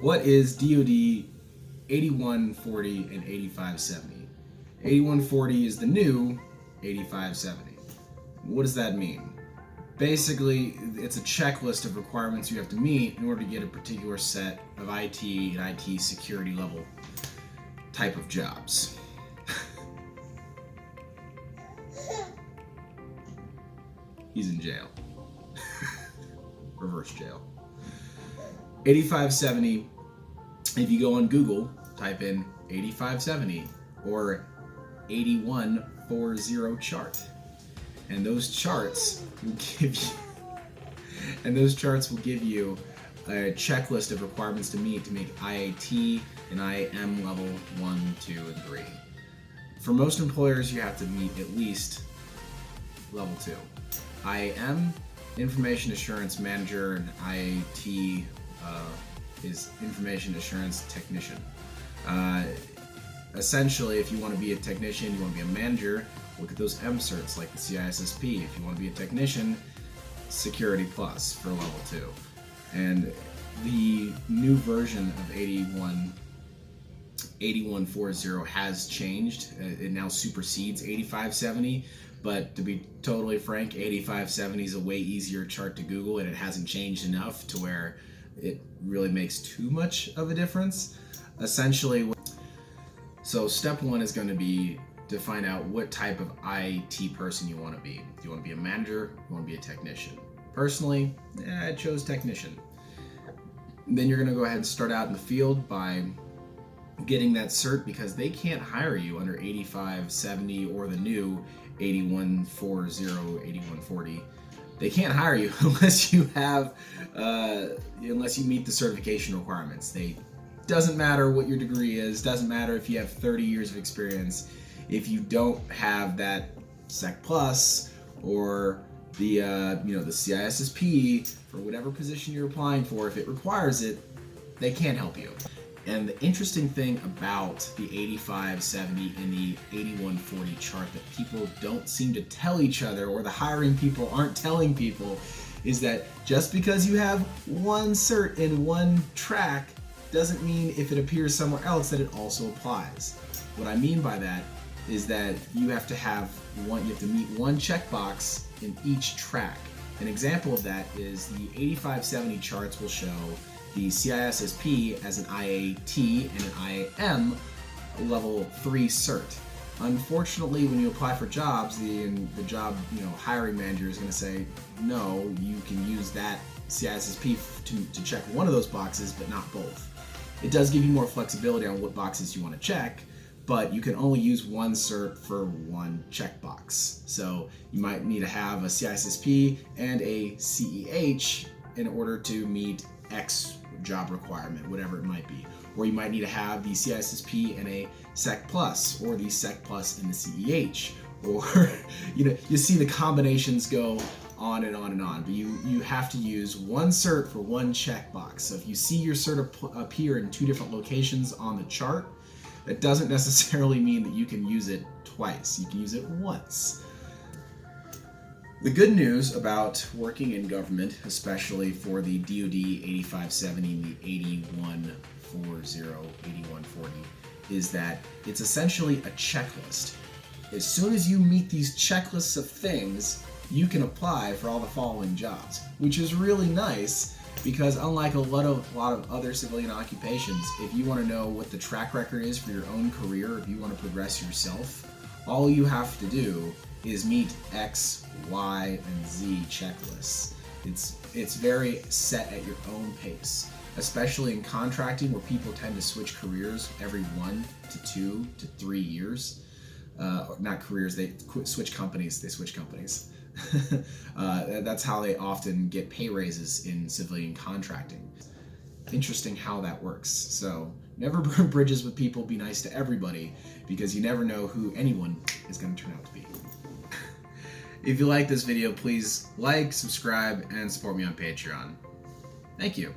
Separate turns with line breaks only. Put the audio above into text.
What is DoD 8140 and 8570? 8140 is the new 8570. What does that mean? Basically, it's a checklist of requirements you have to meet in order to get a particular set of IT and IT security level type of jobs. He's in jail. Reverse jail. 8570, if you go on Google, type in 8570 or 8140 chart. And those charts will give you a checklist of requirements to meet to make IAT and IAM level 1, 2, and 3. For most employers, you have to meet at least level 2. IAM, Information Assurance Manager, and IAT is Information Assurance Technician. Essentially, if you want to be a technician, you want to be a manager, look at those M certs like the CISSP. If you want to be a technician, Security Plus for level 2. And the new version of 8140 has changed. It now supersedes 8570. But to be totally frank, 8570 is a way easier chart to Google, and it hasn't changed enough to where it really makes too much of a difference. Essentially, so step 1 is going to be to find out what type of IT person you want to be. Do you want to be a manager? You want to be a technician? Personally, I chose technician. Then you're going to go ahead and start out in the field by getting that cert, because they can't hire you under 8570 or the new 8140, 8140. They can't hire you unless you have, unless you meet the certification requirements. Doesn't matter what your degree is, doesn't matter if you have 30 years of experience. If you don't have that Sec Plus or the the CISSP for whatever position you're applying for, if it requires it, they can't help you. And the interesting thing about the 8570 and the 8140 chart that people don't seem to tell each other, or the hiring people aren't telling people, is that just because you have one cert in one track doesn't mean if it appears somewhere else that it also applies. What I mean by that is that you have to meet one checkbox in each track. An example of that is the 8570 charts will show the CISSP as an IAT and an IAM level 3 cert. Unfortunately, when you apply for jobs, the job hiring manager is going to say, no, you can use that CISSP to check one of those boxes, but not both. It does give you more flexibility on what boxes you want to check, but you can only use one cert for one checkbox. So you might need to have a CISSP and a CEH in order to meet X job requirement, whatever it might be. Or you might need to have the CISSP and a Sec Plus, or the Sec Plus and the CEH, or you see the combinations go on and on and on. But you have to use one cert for one checkbox. So if you see your cert appear in 2 different locations on the chart, that doesn't necessarily mean that you can use it twice. You can use it once. The good news about working in government, especially for the DoD 8570 and the 8140, 8140, is that it's essentially a checklist. As soon as you meet these checklists of things, you can apply for all the following jobs, which is really nice, because unlike a lot of other civilian occupations, if you want to know what the track record is for your own career, if you want to progress yourself, all you have to do is meet X, Y, and Z checklists. It's very set at your own pace, especially in contracting, where people tend to switch careers every 1 to 2 to 3 years. Not careers, they switch companies. That's how they often get pay raises in civilian contracting. Interesting how that works. So never burn bridges with people, be nice to everybody, because you never know who anyone is going to turn out to be. If you like this video, please like, subscribe, and support me on Patreon. Thank you.